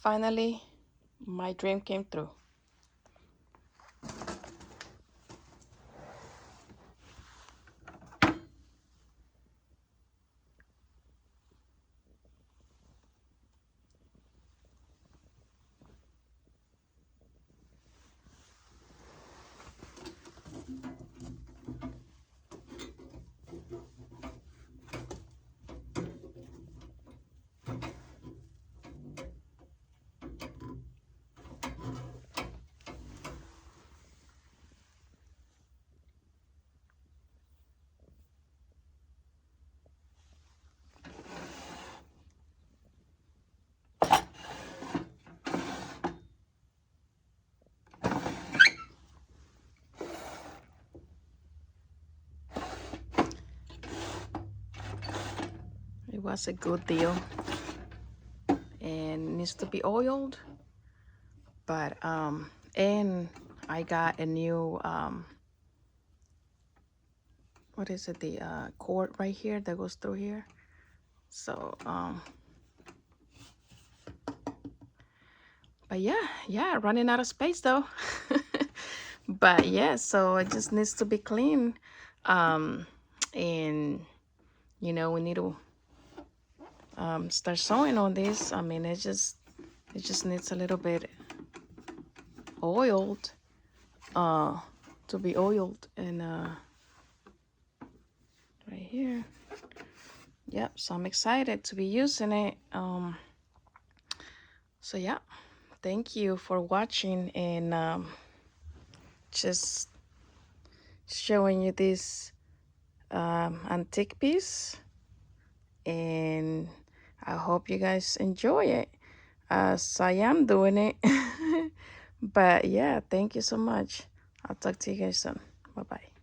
finally my dream came true. It was a good deal and needs to be oiled, but and I got a new what is it, the cord right here that goes through here. So but yeah, running out of space though. But yeah, so it just needs to be clean. And you know, we need to start sewing on this. I mean, it just needs a little bit oiled, to be oiled. And right here, yep. So I'm excited to be using it. So yeah, thank you for watching, and just showing you this antique piece, and I hope you guys enjoy it as I am doing it. But yeah, thank you so much. I'll talk to you guys soon. Bye bye.